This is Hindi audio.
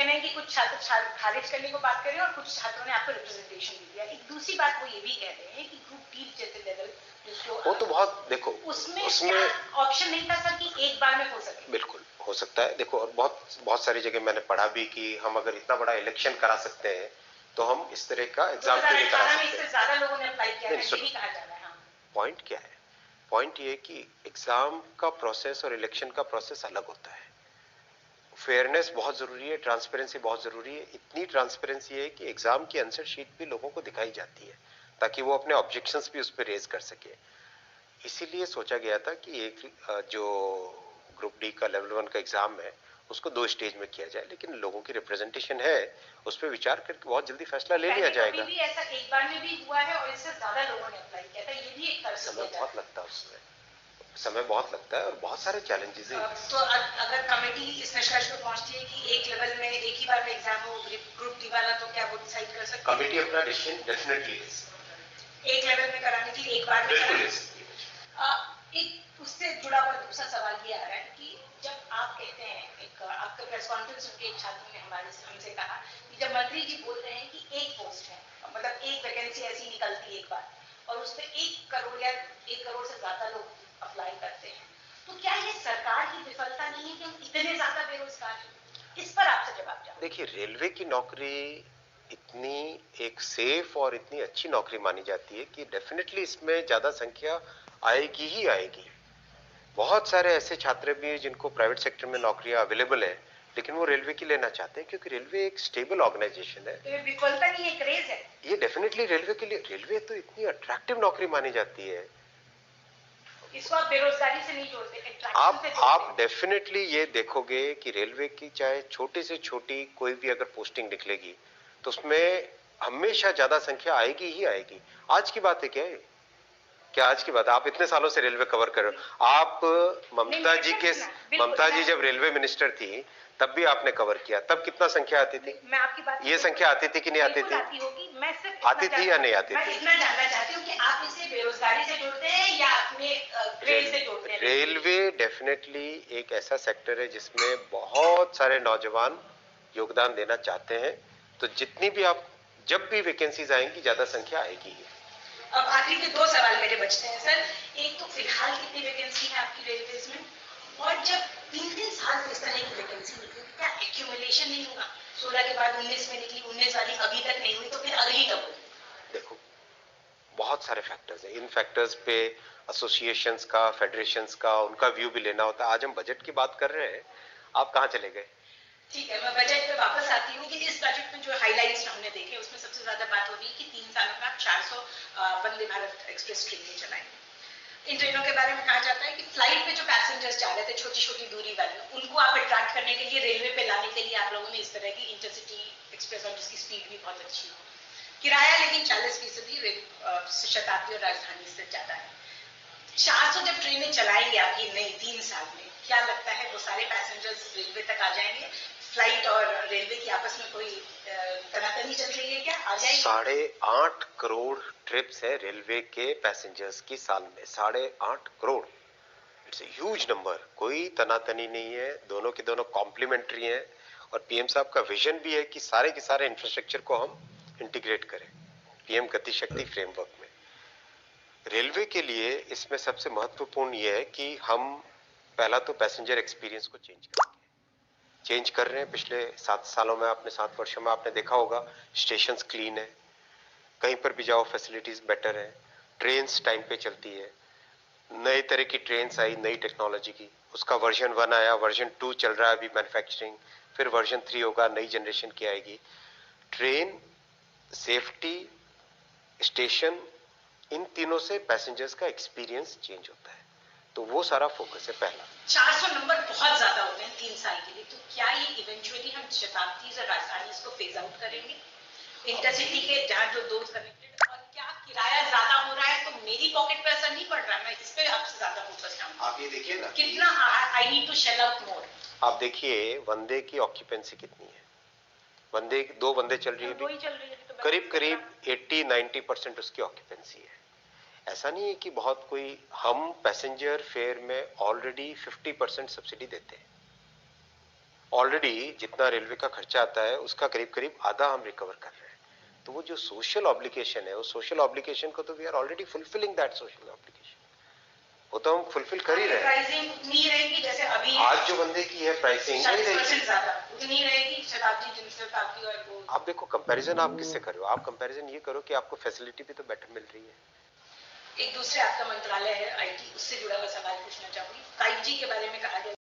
कहना है कि कुछ छात्र खारिज करने को बात कर रहे हैं और कुछ छात्रों ने आपको रिप्रेजेंटेशन दे दिया। एक दूसरी बात वो ये भी कह रहे हैं कि ग्रुप डी जैसे लेवल वो तो बहुत देखो उसमें ऑप्शन नहीं था सर कि एक बार में हो सके। बिल्कुल हो सकता है। देखो और बहुत सारी जगह मैंने पढ़ा भी कि हम अगर इतना बड़ा इलेक्शन करा सकते हैं तो हम इस तरह का एग्जाम क्यों नहीं करा सकते। इससे ज्यादा लोगों ने अप्लाई किया है, ये भी कहा जा रहा है। पॉइंट क्या है? पॉइंट ये कि एग्जाम का प्रोसेस और इलेक्शन का प्रोसेस अलग होता है। फेयरनेस बहुत जरूरी है, ट्रांसपेरेंसी बहुत जरूरी है। इतनी ट्रांसपेरेंसी है कि एग्जाम की आंसर शीट भी लोगों को दिखाई जाती है ताकि वो अपने ऑब्जेक्शंस भी उस पर रेज कर सके। इसीलिए सोचा गया था कि एक जो ग्रुप डी का लेवल 1 का एग्जाम है उसको 2 स्टेज में किया जाए, लेकिन लोगों की रिप्रेजेंटेशन है, उस पर विचार करके बहुत जल्दी फैसला ले लिया जाएगा। भी ऐसा एक बार में भी हुआ है और इससे ज्यादा लोगों ने अप्लाई किया था, ये भी एक तरह से समय बहुत लगता है, उसमें समय बहुत लगता है और बहुत सारे चैलेंजेस हैं। तो अगर कमेटी इस निष्कर्ष पर पहुंचती है कि एक लेवल में एक ही बार में एग्जाम हो ग्रुप डी वाला, तो क्या वो डिसाइड कर सकते हैं? कमेटी अपना डिसीजन डेफिनेटली एक लेवल में कराने की एक बार में एक उससे जुड़ा हुआ दूसरा सवाल ये आ रहा है कि जब आप कहते हैं, एक आपका प्रेस कॉन्फ्रेंस सुनके एक छात्र ने हमसे कहा कि जब मंत्री जी बोल रहे हैं कि एक पोस्ट है, मतलब एक वैकेंसी ऐसी निकलती है एक बार और उस पर 1 करोड़ या 1 करोड़ से ज्यादा लोग अप्लाई करते हैं, तो क्या ये सरकार की विफलता नहीं है कि हम इतने ज्यादा बेरोजगार हैं? इस पर आपसे जवाब चाहूं। देखिए, रेलवे की नौकरी इतनी एक सेफ और इतनी अच्छी नौकरी मानी जाती है कि डेफिनेटली इसमें ज्यादा संख्या आएगी ही आएगी। बहुत सारे ऐसे छात्र भी हैं जिनको प्राइवेट सेक्टर में नौकरियां अवेलेबल है, लेकिन वो रेलवे की लेना चाहते हैं क्योंकि रेलवे एक स्टेबल ऑर्गेनाइजेशन है। तो ये विफलता नहीं है, क्रेज है। ये डेफिनेटली रेलवे के लिए, रेलवे तो इतनी अट्रैक्टिव नौकरी मानी जाती है। इसको आप बेरोजगारी से नहीं जोड़ते, आप डेफिनेटली ये देखोगे कि रेलवे की चाहे छोटी से छोटी कोई भी अगर पोस्टिंग निकलेगी तो उसमें हमेशा ज्यादा संख्या आएगी ही आएगी। आज की बात है क्या आज की बात है? आप इतने सालों से रेलवे कवर कर रहे हो। आप ममता जी जब रेलवे मिनिस्टर थी तब भी आपने कवर किया, तब कितना संख्या आती थी? मैं आपकी बात ये संख्या आती थी कि नहीं आती थी? आती थी या नहीं आती थी? मैं इतना जानना चाहती हूँ कि आप इसे बेरोजगारी से जोड़ते हैं या अपने क्रेज से जोड़ते हैं? रेलवे डेफिनेटली एक ऐसा सेक्टर है जिसमें बहुत सारे नौजवान योगदान देना चाहते हैं, तो जितनी भी आप जब भी वैकेंसीज आएंगी ज्यादा संख्या आएगी ही। अब आखिरी के 2 सवाल मेरे बचते हैं सर। एक तो फिलहाल कितनी वैकेंसी है आपकी रेलवेज में, और जब 3 साल इस तरह की वैकेंसी निकली क्या एक्यूमुलेशन नहीं होगा? 16 के बाद 19 में निकली, 19 वाली अभी तक नहीं हुई, तो फिर अगली कब होगी? देखो, बहुत सारे फैक्टर्स हैं। इन फैक्टर्स पे एसोसिएशंस का, फेडरेशंस का, उनका व्यू भी लेना होता है। आज हम बजट की बात कर रहे हैं, आप कहाँ चले गए? ठीक है, मैं बजट पे वापस आती हूँ कि इस बजट में जो हाइलाइट्स हमने देखे उसमें सबसे ज्यादा बात हो रही है कि 3 सालों में आप 400 वंदे भारत एक्सप्रेस ट्रेनें चलाएंगे। इन ट्रेनों के बारे में कहा जाता है कि फ्लाइट पे जो पैसेंजर्स जा रहे थे छोटी छोटी दूरी वाले, उनको आप अट्रैक्ट करने के लिए, रेलवे पे लाने के लिए आप लोगों ने इस तरह की इंटरसिटी एक्सप्रेस और जिसकी स्पीड भी बहुत अच्छी हो, किराया लेकिन 40% शताब्दी और राजधानी से ज्यादा है। 400 जब ट्रेनें चलाएंगे आप ये नई 3 साल में, क्या लगता है वो सारे पैसेंजर्स रेलवे तक आ जाएंगे? फ्लाइट और रेलवे की आपस में कोई तनातनी चल रही है क्या? आ जाएंगे? 8.5 करोड़ ट्रिप्स है रेलवे के पैसेंजर्स की साल में, 8.5 crore. It's a huge number. कोई तनातनी नहीं है, दोनों के दोनों कॉम्प्लीमेंट्री हैं और पीएम साहब का विजन भी है कि सारे के सारे इंफ्रास्ट्रक्चर को हम इंटीग्रेट करें पीएम गति शक्ति फ्रेमवर्क में। रेलवे के लिए इसमें सबसे महत्वपूर्ण यह है कि हम पहला तो पैसेंजर एक्सपीरियंस को चेंज कर रहे हैं। पिछले 7 सालों में, आपने 7 वर्षों में आपने देखा होगा, स्टेशंस क्लीन है, कहीं पर भी जाओ फैसिलिटीज बेटर है, ट्रेन्स टाइम पे चलती है, नए तरह की ट्रेन्स आई नई टेक्नोलॉजी की, उसका वर्जन 1 आया, वर्जन 2 चल रहा है अभी मैन्युफैक्चरिंग, फिर वर्जन 3 होगा, नई जनरेशन की आएगी। ट्रेन, सेफ्टी, स्टेशन, इन तीनों से पैसेंजर्स का एक्सपीरियंस चेंज होता है, तो वो सारा फोकस है पहला। 400 नंबर बहुत ज्यादा होते हैं 3 साल के लिए, तो क्या ये इवेंचुअली हम शताब्दी और राजधानी इसको फेज आउट करेंगे इंटरसिटी के, जहां जो 2 कनेक्टेड, और क्या किराया ज्यादा हो रहा है तो मेरी पॉकेट पे असर नहीं पड़ रहा? मैं इस पे आपसे ज्यादा फोकस चाहूंगा। आप ये देखिए ना कितना I need to shell out more. आप देखिए वंदे की ऑक्यूपेंसी कितनी है। वंदे 2 वंदे चल रही है, तो करीब करीब 80-90% उसकी ऑक्यूपेंसी है। ऐसा नहीं है कि बहुत कोई, हम पैसेंजर फेयर में ऑलरेडी 50% सब्सिडी देते हैं। ऑलरेडी जितना रेलवे का खर्चा आता है उसका करीब करीब आधा हम रिकवर कर रहे हैं। तो वो जो सोशल ऑब्लिगेशन है, वो सोशल ऑब्लिगेशन को तो we are already fulfilling that social obligation, वो तो हम फुलफिल कर ही रहे हैं। प्राइसिंग उतनी ही रहेगी जैसे अभी आज जो बंदे की है प्राइसिंग 40% ज्यादा उतनी ही रहेगी शताब्दी जनशताब्दी और वो। आप देखो कंपैरिजन आप किससे कर रहे हो, आप कंपैरिजन ये करो कि आपको फैसिलिटी भी तो बेटर मिल रही है। एक दूसरे आपका मंत्रालय है आईटी, उससे जुड़ा हुआ सवाल पूछना चाहूंगी। 5G के बारे में कहा गया